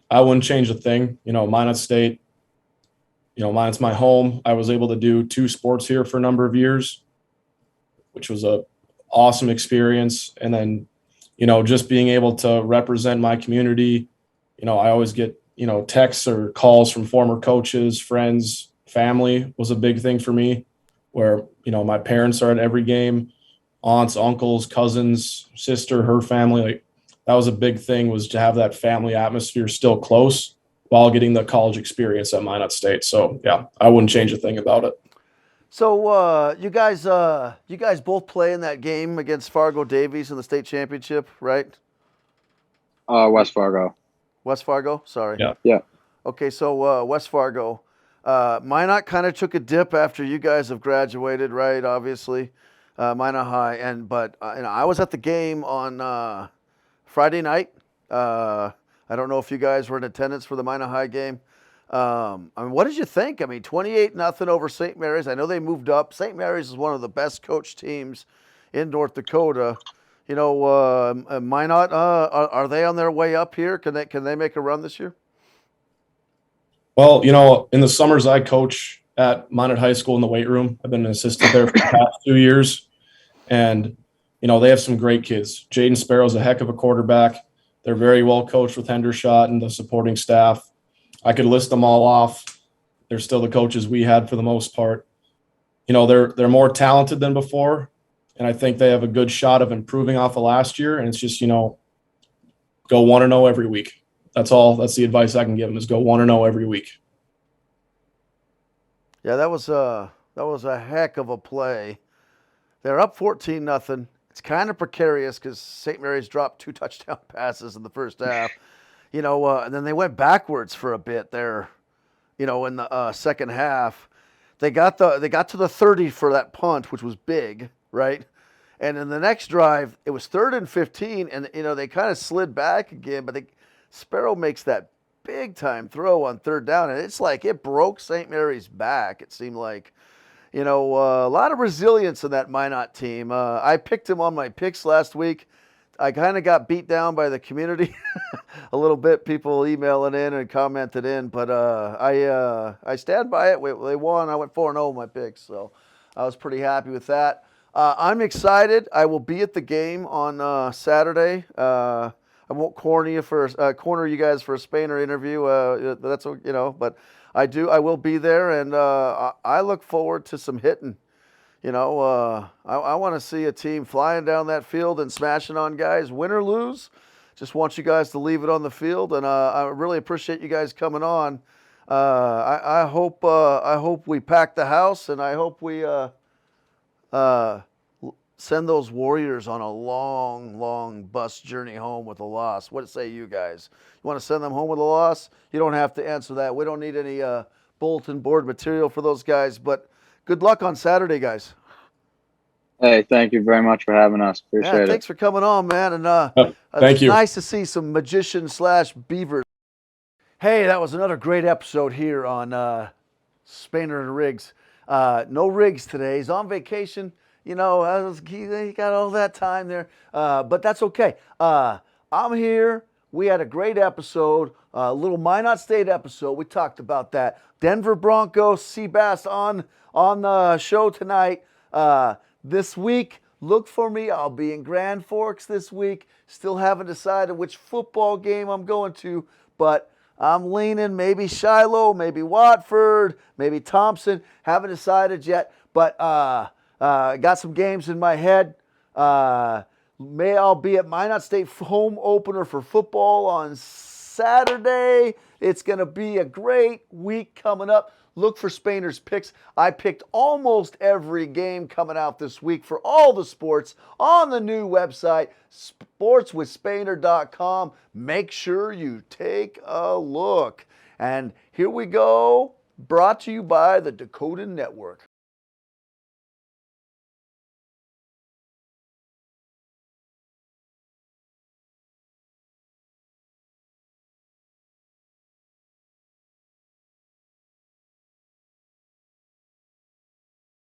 [SPEAKER 5] I wouldn't change a thing. Minot State, Minot's my home. I was able to do 2 sports here for a number of years, which was a awesome experience. And then, just being able to represent my community, I always get, texts or calls from former coaches, friends, family was a big thing for me, where, my parents are at every game, aunts, uncles, cousins, sister, her family. Like, that was a big thing, was to have that family atmosphere still close while getting the college experience at Minot State. So yeah, I wouldn't change a thing about it.
[SPEAKER 1] So you guys both play in that game against Fargo Davies in the state championship, right?
[SPEAKER 6] West Fargo.
[SPEAKER 1] West Fargo, sorry.
[SPEAKER 6] Yeah.
[SPEAKER 1] Okay, so West Fargo, Minot kind of took a dip after you guys have graduated, right? Obviously, Minot High, but I was at the game on Friday night. I don't know if you guys were in attendance for the Minot High game. I mean, what did you think? I mean, 28-0 over St. Mary's. I know they moved up. St. Mary's is one of the best coached teams in North Dakota. Minot, are they on their way up here? Can they make a run this year?
[SPEAKER 5] Well, in the summers I coach at Minot High School in the weight room. I've been an assistant there for the past 2 years. And, they have some great kids. Jaden Sparrow's a heck of a quarterback. They're very well coached with Hendershot and the supporting staff. I could list them all off. They're still the coaches we had for the most part. They're more talented than before, and I think they have a good shot of improving off of last year. And it's just, go 1-0 every week. That's all. That's the advice I can give them, is go 1-0 every week.
[SPEAKER 1] Yeah, that was a heck of a play. They're up 14-0. It's kind of precarious because St. Mary's dropped 2 touchdown passes in the first half. And then they went backwards for a bit there, in the second half. They got to the 30 for that punt, which was big, right? And in the next drive, it was 3rd and 15, and they kind of slid back again, but Sparrow makes that big time throw on third down, and it's like it broke St. Mary's back. It seemed like, a lot of resilience in that Minot team. I picked him on my picks last week. I kind of got beat down by the community a little bit. People emailing in and commented in, but I stand by it. They won. I went 4-0 my picks, so I was pretty happy with that. I'm excited. I will be at the game on Saturday. I won't corner you guys for a Spainer interview. That's but I will be there, and I look forward to some hitting. I want to see a team flying down that field and smashing on guys, win or lose. Just want you guys to leave it on the field, and I really appreciate you guys coming on. I hope we pack the house, and I hope we send those Warriors on a long, long bus journey home with a loss. What say you guys? You want to send them home with a loss? You don't have to answer that. We don't need any bulletin board material for those guys, but good luck on Saturday, guys.
[SPEAKER 6] Hey, thank you very much for having us. Appreciate it.
[SPEAKER 1] Thanks for coming on, man. And
[SPEAKER 5] Thank you.
[SPEAKER 1] Nice to see some magician/beavers. Hey, that was another great episode here on Spainer and Riggs. No Riggs today. He's on vacation. He got all that time there. But that's okay. I'm here. We had a great episode, a little Minot State episode. We talked about that. Denver Broncos, Sebastian on the show tonight. This week, look for me. I'll be in Grand Forks this week. Still haven't decided which football game I'm going to, but I'm leaning maybe Shiloh, maybe Watford, maybe Thompson. Haven't decided yet, but got some games in my head. I'll be at Minot State home opener for football on Saturday. It's going to be a great week coming up. Look for Spainer's picks. I picked almost every game coming out this week for all the sports on the new website, sportswithspainer.com. Make sure you take a look. And here we go, brought to you by the Dakota Network.